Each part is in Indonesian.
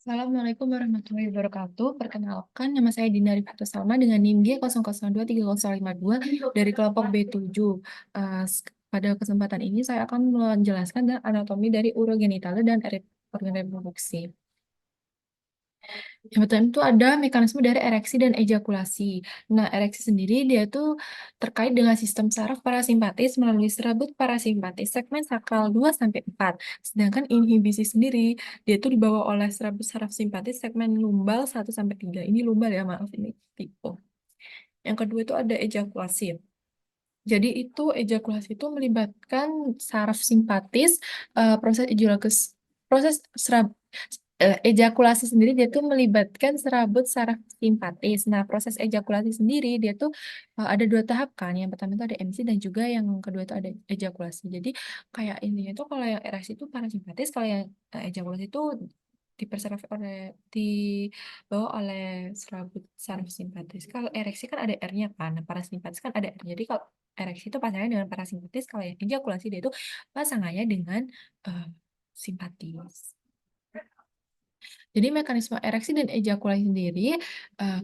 Assalamualaikum warahmatullahi wabarakatuh. Perkenalkan, nama saya Dinda Rifatu Salma dengan NIM G00230052 dari kelompok B7. Pada kesempatan ini saya akan menjelaskan anatomi dari urogenital dan organ reproduksi. Yang pertama itu ada mekanisme dari ereksi dan ejakulasi. Nah, ereksi sendiri dia tuh terkait dengan sistem saraf parasimpatis melalui serabut parasimpatis segmen sakral 2 sampai 4. Sedangkan inhibisi sendiri dia tuh dibawa oleh serabut saraf simpatis segmen lumbal 1 sampai 3. Ini lumbal ya, maaf ini tipe. Yang kedua itu ada ejakulasi. Jadi itu ejakulasi itu melibatkan saraf simpatis, proses ejakulasi sendiri dia tuh melibatkan serabut saraf simpatis. Nah, proses ejakulasi sendiri dia tuh ada dua tahap kan. Yang pertama itu ada emisi dan juga yang kedua itu ada ejakulasi. Jadi kayak ini itu kalau yang ereksi itu parasimpatis, kalau yang ejakulasi itu dibawa oleh serabut saraf simpatis. Kalau ereksi kan ada R-nya kan, nah, parasimpatis kan ada R. Jadi kalau ereksi itu pasangannya dengan parasimpatis, kalau yang ejakulasi dia itu pasangannya dengan eh, simpatis. Jadi mekanisme ereksi dan ejakulasi sendiri,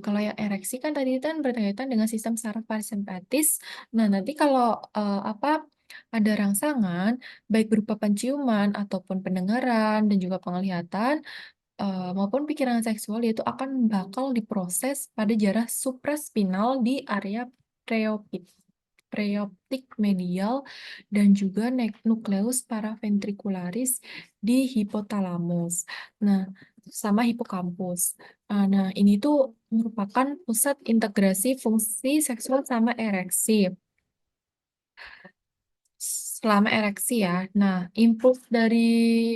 kalau yang ereksi kan tadi kan berkaitan dengan sistem saraf parasimpatis. Nah, nanti kalau ada rangsangan, baik berupa penciuman ataupun pendengaran dan juga penglihatan, maupun pikiran seksual, yaitu akan bakal diproses pada jarak supraspinal di area preopit preoptik medial dan juga nukleus paraventricularis di hipotalamus. Nah, sama hipokampus. Nah, ini tuh merupakan pusat integrasi fungsi seksual sama ereksi. Selama ereksi ya. Nah, impuls dari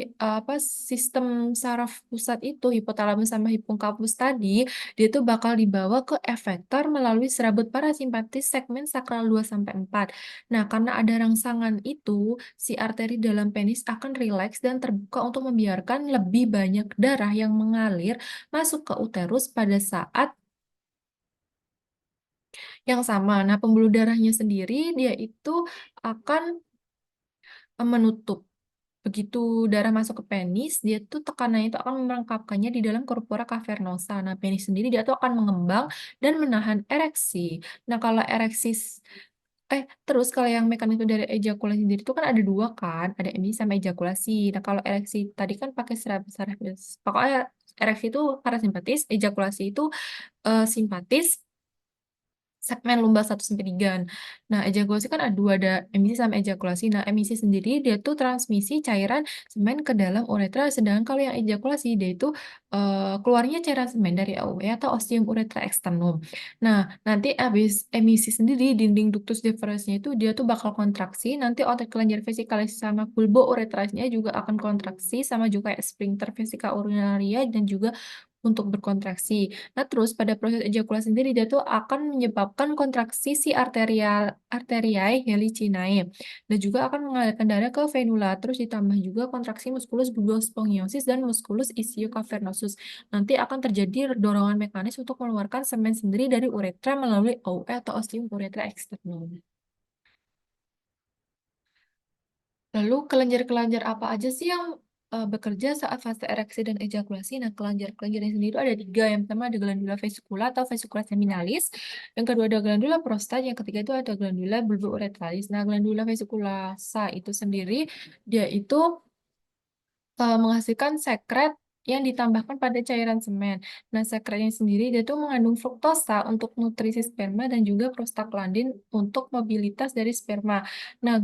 sistem saraf pusat itu hipotalamus sama hipokampus tadi, dia tuh bakal dibawa ke efektor melalui serabut parasimpatis segmen sakral 2 sampai 4. Nah, karena ada rangsangan itu, si arteri dalam penis akan rileks dan terbuka untuk membiarkan lebih banyak darah yang mengalir masuk ke uterus pada saat yang sama. Nah, pembuluh darahnya sendiri dia itu akan menutup. Begitu darah masuk ke penis, dia tuh tekanannya itu akan merangkapkannya di dalam corpora cavernosa. Nah, penis sendiri dia tuh akan mengembang dan menahan ereksi. Nah, kalau terus kalau yang mekanisme dari ejakulasi sendiri itu kan ada dua kan, ada emisi sama ejakulasi. Nah, kalau ereksi tadi kan pakai saraf, pokoknya ereksi itu parasimpatis, ejakulasi itu simpatis, segmen lumbal 1 sampai 3. Nah, ejakulasi kan ada dua, ada emisi sama ejakulasi. Nah, emisi sendiri dia tuh transmisi cairan semen ke dalam uretra, sedangkan kalau yang ejakulasi dia itu keluarnya cairan semen dari AUE atau ostium uretra externum. Nah, nanti habis emisi sendiri dinding ductus deferensnya itu dia tuh bakal kontraksi, nanti otot kelenjar vesikalis sama bulbo uretrasnya juga akan kontraksi sama juga kayak sphincter vesica urinaria dan juga untuk berkontraksi. Nah, terus pada proses ejakulasi sendiri dia tuh akan menyebabkan kontraksi si arteriae helicinae dan juga akan mengalirkan darah ke venula. Terus ditambah juga kontraksi musculus bulbospongiosus dan musculus ischiocavernosus. Nanti akan terjadi dorongan mekanis untuk mengeluarkan semen sendiri dari uretra melalui OE atau ostium uretra externum. Lalu kelenjar-kelenjar apa aja sih yang bekerja saat fase ereksi dan ejakulasi? Nah, kelenjar-kelenjar yang sendiri itu ada tiga. Yang pertama ada glandula vesicula atau vesicula seminalis. Yang kedua ada glandula prostat. Yang ketiga itu ada glandula bulbouretralis. Nah, glandula vesiculasa itu sendiri dia itu menghasilkan sekret yang ditambahkan pada cairan semen. Nah, sekretnya sendiri dia tuh mengandung fruktosa untuk nutrisi sperma dan juga prostaglandin untuk mobilitas dari sperma. Nah,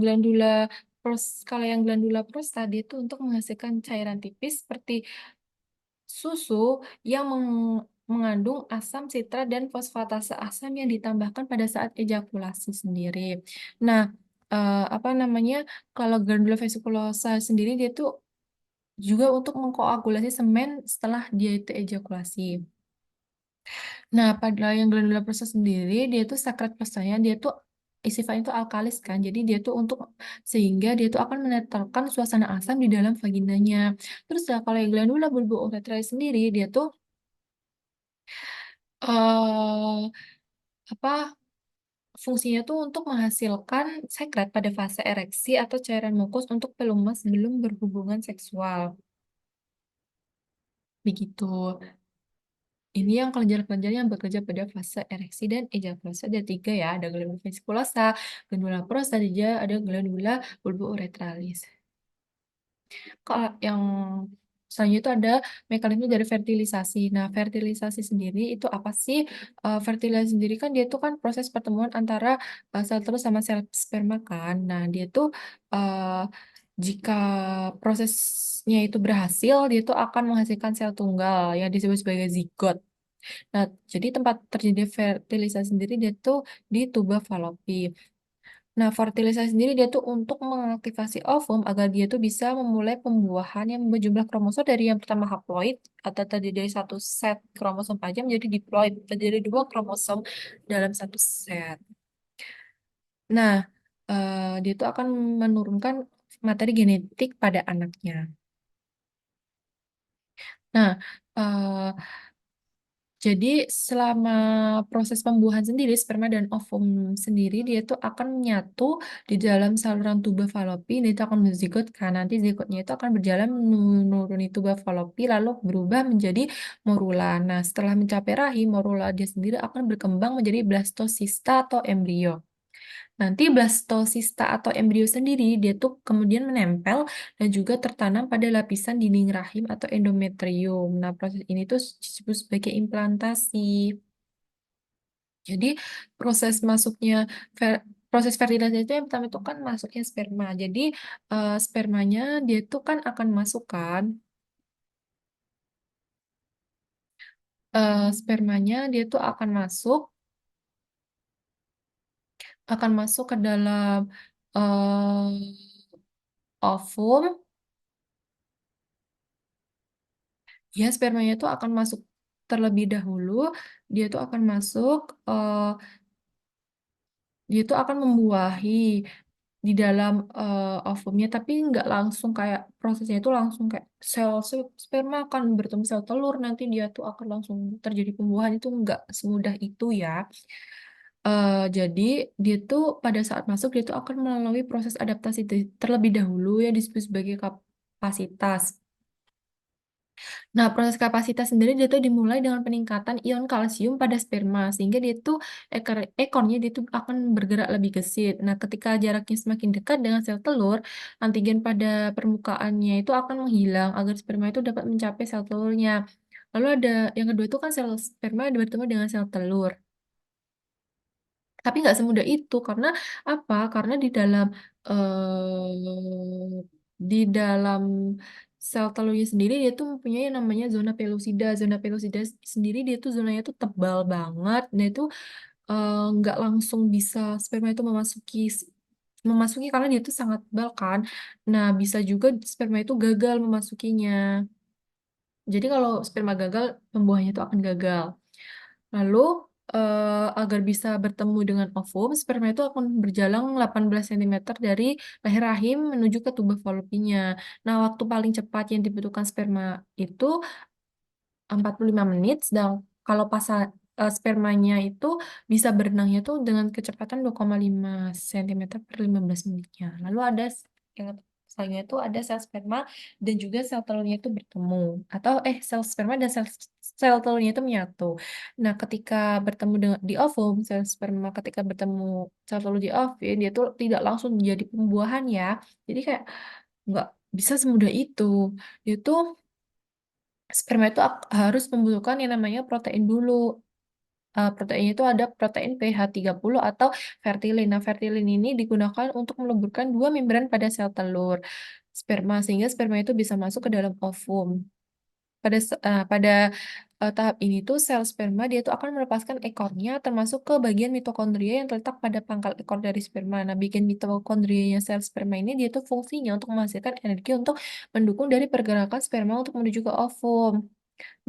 kalau yang glandula prostat dia itu untuk menghasilkan cairan tipis seperti susu yang mengandung asam sitrat dan fosfatase asam yang ditambahkan pada saat ejakulasi sendiri. Nah, apa namanya? Kalau glandula vesiculosa sendiri dia tuh juga untuk mengkoagulasi semen setelah dia itu ejakulasi. Nah, pada yang glandula prostat sendiri, dia tuh sekret prostatnya, dia tuh sifatnya itu alkalis kan, jadi dia tuh sehingga dia tuh akan menetralkan suasana asam di dalam vaginanya. Terus kalau yang glandula bulbouretralis sendiri, dia tuh eh apa fungsinya tuh untuk menghasilkan sekret pada fase ereksi atau cairan mukus untuk pelumas sebelum berhubungan seksual. Begitu. Ini yang kelenjar-kelenjar yang bekerja pada fase ereksi dan ejakulasi. Ada tiga ya, ada glandula vesikulosa, glandula prostata, ada glandula bulbouretralis. Kalau yang selanjutnya itu ada mekanisme dari fertilisasi. Nah, fertilisasi sendiri itu apa sih? Fertilisasi sendiri kan dia itu kan proses pertemuan antara sel telur sama sel sperma kan. Nah, dia itu eh, jika prosesnya itu berhasil, dia itu akan menghasilkan sel tunggal yang disebut sebagai zigot. Nah, jadi tempat terjadi fertilisasi sendiri dia tuh di tuba falopi. Nah, fertilisasi sendiri dia tuh untuk mengaktifasi ovum agar dia tuh bisa memulai pembuahan yang berjumlah kromosom dari yang pertama haploid atau terdiri dari satu set kromosom panjang menjadi diploid, terdiri dari dua kromosom dalam satu set. Nah, dia tuh akan menurunkan materi genetik pada anaknya. Nah, eh, jadi selama proses pembuahan sendiri, sperma dan ovum sendiri dia tuh akan menyatu di dalam saluran tuba falopi, dan itu akan menzigot kan. Nanti zigotnya itu akan berjalan menuruni tuba falopi lalu berubah menjadi morula. Nah, setelah mencapai rahim, morula dia sendiri akan berkembang menjadi blastosista atau embrio. Nanti blastosista atau embrio sendiri dia tuh kemudian menempel dan juga tertanam pada lapisan dinding rahim atau endometrium. Nah, proses ini tuh disebut sebagai implantasi. Jadi proses masuknya proses fertilasi itu yang pertama itu kan masuknya sperma. Jadi spermanya dia tuh kan akan masukkan spermanya dia tuh akan masuk ke dalam ovum. Ya, spermanya itu akan masuk terlebih dahulu. Dia tuh akan masuk, dia tuh akan membuahi di dalam ovumnya, tapi nggak langsung kayak prosesnya itu langsung kayak sel sperma akan bertemu sel telur, nanti dia tuh akan langsung terjadi pembuahan itu nggak semudah itu ya. Jadi dia tuh pada saat masuk dia tuh akan melalui proses adaptasi terlebih dahulu yang disebut sebagai kapasitas. Nah, proses kapasitas sendiri dia tuh dimulai dengan peningkatan ion kalsium pada sperma sehingga dia tuh ekornya dia tuh akan bergerak lebih gesit. Nah, ketika jaraknya semakin dekat dengan sel telur, antigen pada permukaannya itu akan menghilang agar sperma itu dapat mencapai sel telurnya. Lalu ada yang kedua itu kan sel sperma bertemu dengan sel telur. Tapi nggak semudah itu karena apa? Karena di dalam sel telurnya sendiri dia tuh mempunyai yang namanya zona pelosida. Zona pelosida sendiri dia tuh zonanya tuh tebal banget. Nah itu nggak langsung bisa sperma itu memasuki karena dia tuh sangat tebal kan. Nah bisa juga sperma itu gagal memasukinya. Jadi kalau sperma gagal, pembuahannya itu akan gagal. Lalu, agar bisa bertemu dengan ovum, sperma itu akan berjalan 18 cm dari leher rahim menuju ke tuba falopinya. Nah, waktu paling cepat yang dibutuhkan sperma itu 45 menit, sedang kalau spermanya itu bisa berenangnya tuh dengan kecepatan 2,5 cm per 15 menitnya. Lalu ada yang selanjutnya itu ada sel sperma dan juga sel telurnya itu bertemu atau sel sperma dan sel telurnya itu menyatu. Nah, ketika bertemu dengan di ovum, sel sperma ketika bertemu sel telur di ovum, dia tuh tidak langsung menjadi pembuahan ya. Jadi kayak nggak bisa semudah itu. Itu sperma itu harus membutuhkan yang namanya protein dulu. Proteinnya itu ada protein pH 30 atau fertilin. Nah, fertilin ini digunakan untuk meleburkan dua membran pada sel telur sperma sehingga sperma itu bisa masuk ke dalam ovum. Pada tahap ini tuh sel sperma dia tuh akan melepaskan ekornya termasuk ke bagian mitokondria yang terletak pada pangkal ekor dari sperma. Nah, bagian mitokondrianya sel sperma ini dia tuh fungsinya untuk menghasilkan energi untuk mendukung dari pergerakan sperma untuk menuju ke ovum.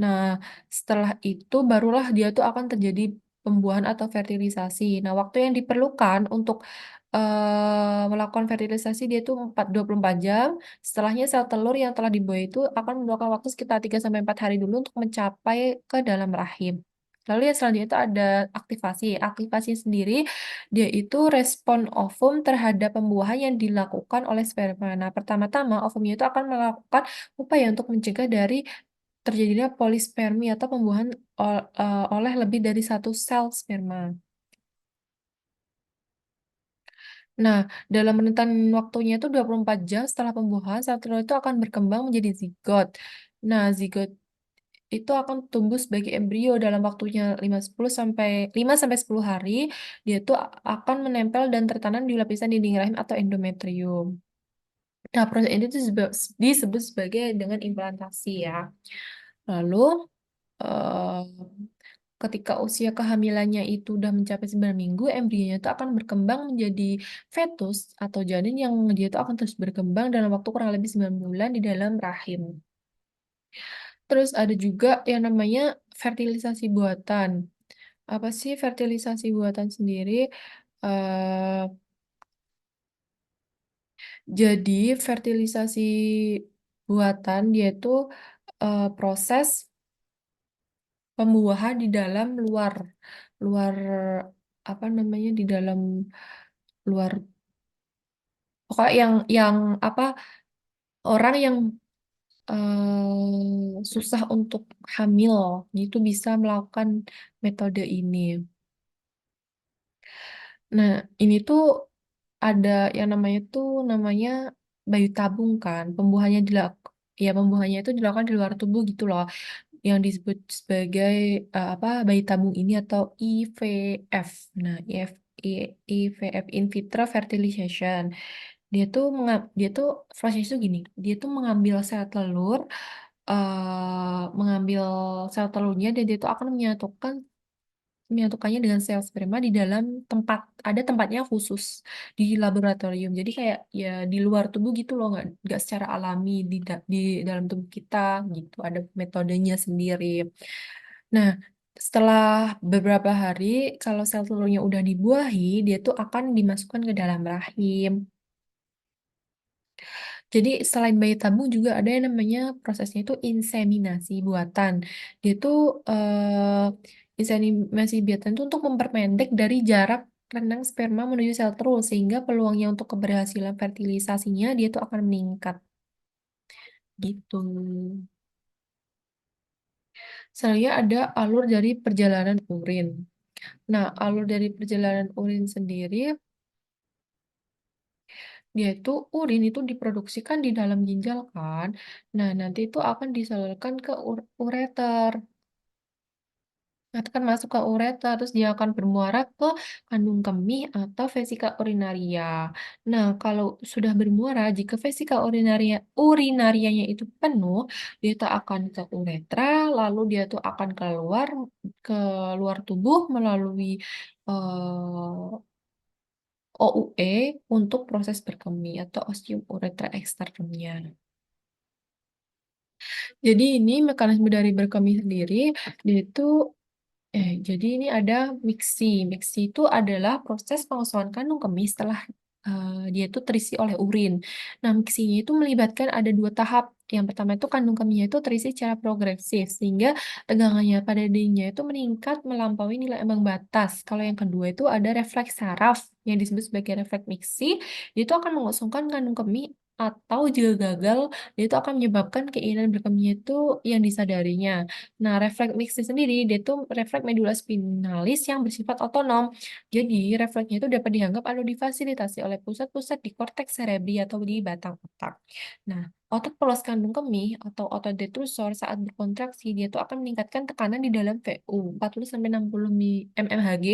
Nah, setelah itu barulah dia tuh akan terjadi pembuahan atau fertilisasi. Nah, waktu yang diperlukan untuk melakukan fertilisasi dia tuh 24 jam. Setelahnya sel telur yang telah dibuai itu akan memakan waktu sekitar 3 sampai 4 hari dulu untuk mencapai ke dalam rahim. Lalu yang selanjutnya itu ada aktivasi. Aktivasi sendiri dia itu respon ovum terhadap pembuahan yang dilakukan oleh sperma. Nah, pertama-tama ovumnya itu akan melakukan upaya untuk mencegah dari terjadinya polispermi atau pembuahan oleh lebih dari satu sel sperma. Nah, dalam rentan waktunya itu 24 jam setelah pembuahan, sel telur itu akan berkembang menjadi zigot. Nah, zigot itu akan tumbuh sebagai embrio dalam waktunya 5 sampai 10 hari. Dia itu akan menempel dan tertanam di lapisan dinding rahim atau endometrium. Nah, proses ini tuh disebut sebagai dengan implantasi ya. Lalu, eh, ketika usia kehamilannya itu udah mencapai 9 minggu, embrionya itu akan berkembang menjadi fetus atau janin yang dia itu akan terus berkembang dalam waktu kurang lebih 9 bulan di dalam rahim. Terus ada juga yang namanya fertilisasi buatan. Apa sih fertilisasi buatan sendiri? Eh, jadi fertilisasi buatan dia itu proses pembuahan di dalam luar luar apa namanya di dalam luar pokoknya yang apa orang yang susah untuk hamil itu bisa melakukan metode ini. Nah, ini tuh ada yang namanya bayi tabung kan. Pembuahannya itu dilakukan di luar tubuh gitu loh. Yang disebut sebagai apa bayi tabung ini atau IVF. Nah, IVF in vitro fertilization. Dia tuh prosesnya gini. Dia tuh mengambil sel telur mengambil sel telurnya dan dia itu akan menyatukannya dengan sel sperma di dalam ada tempatnya khusus di laboratorium. Jadi kayak ya di luar tubuh gitu loh, nggak secara alami di dalam tubuh kita gitu. Ada metodenya sendiri. Nah, setelah beberapa hari, kalau sel telurnya udah dibuahi, dia tuh akan dimasukkan ke dalam rahim. Jadi selain bayi tabung juga ada yang namanya prosesnya itu inseminasi buatan. Dia itu inseminasi buatan itu untuk memperpendek dari jarak renang sperma menuju sel telur sehingga peluangnya untuk keberhasilan fertilisasinya dia itu akan meningkat gitu. Selanjutnya ada alur dari perjalanan urin. Nah, alur dari perjalanan urin sendiri dia itu urin itu diproduksikan di dalam ginjal kan. Nah, nanti itu akan disalurkan ke ureter. Nah, itu kan masuk ke ureter, terus dia akan bermuara ke kandung kemih atau vesika urinaria. Nah, kalau sudah bermuara, jika vesika urinarianya itu penuh, dia tuh akan ke uretra, lalu dia tuh akan ke luar tubuh melalui OUE untuk proses berkemih atau ostium uretra eksternumnya. Jadi ini mekanisme dari berkemih sendiri, dia itu jadi ini ada mixi. Mixi itu adalah proses pengosongan kandung kemih setelah dia itu terisi oleh urin. Nah, mixinya itu melibatkan ada dua tahap. Yang pertama itu kandung kemihnya itu terisi secara progresif sehingga tegangannya pada dirinya itu meningkat melampaui nilai ambang batas. Kalau yang kedua itu ada refleks saraf yang disebut sebagai refleks mixi. Dia itu akan mengosongkan kandung kemih atau jika gagal, dia itu akan menyebabkan keinginan berkemihnya itu yang disadarinya. Nah, refleks mixi sendiri, dia itu refleks medula spinalis yang bersifat otonom. Jadi, refleksnya itu dapat dianggap atau difasilitasi oleh pusat-pusat di korteks cerebri atau di batang otak. Nah, otot polos kandung kemih atau otot detrusor saat berkontraksi, dia itu akan meningkatkan tekanan di dalam VU 40-60 mmHg.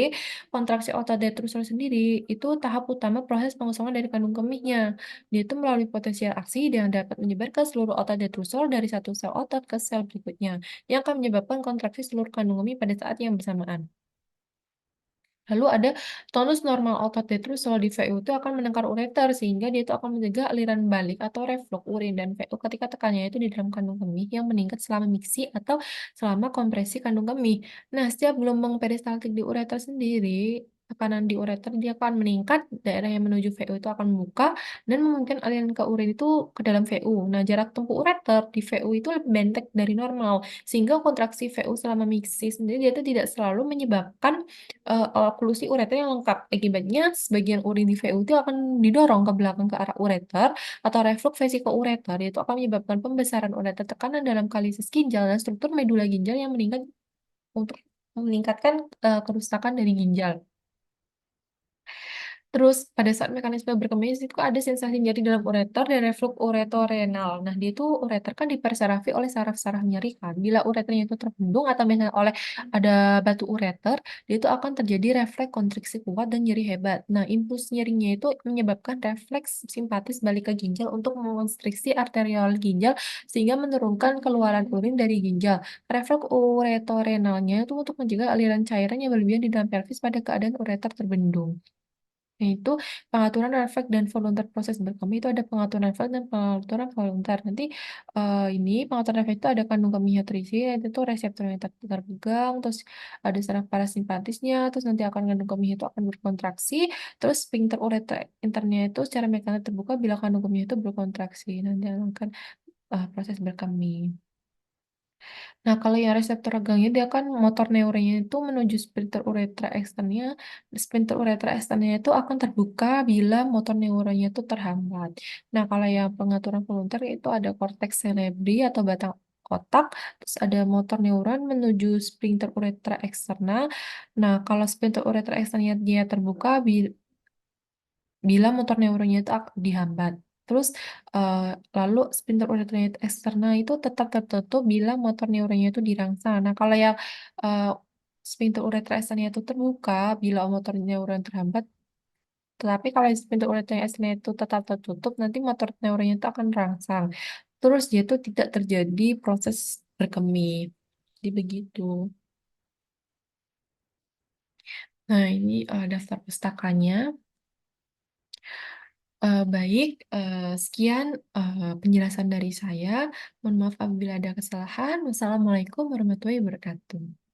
Kontraksi otot detrusor sendiri itu tahap utama proses pengosongan dari kandung kemihnya. Dia itu melalui potensial aksi yang dapat menyebar ke seluruh otot detrusor dari satu sel otot ke sel berikutnya yang akan menyebabkan kontraksi seluruh kandung kemih pada saat yang bersamaan. Lalu ada tonus normal otot detrusor di VU itu akan menekan ureter sehingga dia itu akan mencegah aliran balik atau reflux urin dan VU ketika tekannya itu di dalam kandung kemih yang meningkat selama miksi atau selama kompresi kandung kemih. Nah, setiap gelombang peristaltik di ureter sendiri tekanan di ureter dia akan meningkat, daerah yang menuju VU itu akan membuka dan memungkinkan aliran ke urin itu ke dalam VU. Nah, jarak tempuh ureter di VU itu lebih pendek dari normal, sehingga kontraksi VU selama miksi sendiri dia itu tidak selalu menyebabkan oklusi ureter yang lengkap. Akibatnya, sebagian urin di VU itu akan didorong ke belakang ke arah ureter atau reflux vesiko-ureter, yaitu akan menyebabkan pembesaran ureter, tekanan dalam kalisis ginjal, dan struktur medula ginjal yang meningkat untuk meningkatkan kerusakan dari ginjal. Terus pada saat mekanisme berkembang itu ada sensasi nyeri dalam ureter dan reflux ureterorenal. Nah, dia itu ureter kan dipersarafi oleh saraf-saraf nyeri kan. Bila ureternya itu terbendung atau misalnya oleh ada batu ureter, dia itu akan terjadi refleks kontriksi kuat dan nyeri hebat. Nah, impuls nyerinya itu menyebabkan refleks simpatis balik ke ginjal untuk mengonstriksi arteriol ginjal sehingga menurunkan keluaran urin dari ginjal. Refleks ureterorenalnya itu untuk mencegah aliran cairan yang berlebihan di dalam pelvis pada keadaan ureter terbendung. Yaitu pengaturan refleks dan voluntar proses berkembang itu ada pengaturan refleks dan pengaturan voluntar. Nanti ini pengaturan refleks itu ada kandung kemihiotripsin, itu reseptor yang terpegang, terus ada saraf parasimpatisnya, terus nanti akan kandung kemih itu akan berkontraksi, terus sphincter ureter internya itu secara mekanik terbuka bila kandung kemih itu berkontraksi. Nanti akan proses berkemih. Nah, kalau yang reseptor regangnya dia kan motor neuronnya itu menuju sphincter uretra eksternnya. Sphincter uretra eksternnya itu akan terbuka bila motor neuronnya itu terhambat. Nah, kalau yang pengaturan voluntar itu ada korteks cerebri atau batang otak, terus ada motor neuron menuju sphincter uretra eksterna. Nah, kalau sphincter uretra eksternnya dia terbuka bila motor neuronnya itu dihambat. Terus eh, lalu sphincter ureter eksterna itu tetap tertutup bila motor neuronnya itu dirangsang. Nah, kalau yang eh, sphincter ureter eksterna itu terbuka bila motor neuron terhambat, tetapi kalau sphincter ureter eksterna itu tetap tertutup, nanti motor neuronnya itu akan rangsang. Terus dia itu tidak terjadi proses berkemih. Jadi begitu. Nah, ini daftar pustakanya. Baik, sekian penjelasan dari saya. Mohon maaf apabila ada kesalahan. Wassalamualaikum warahmatullahi wabarakatuh.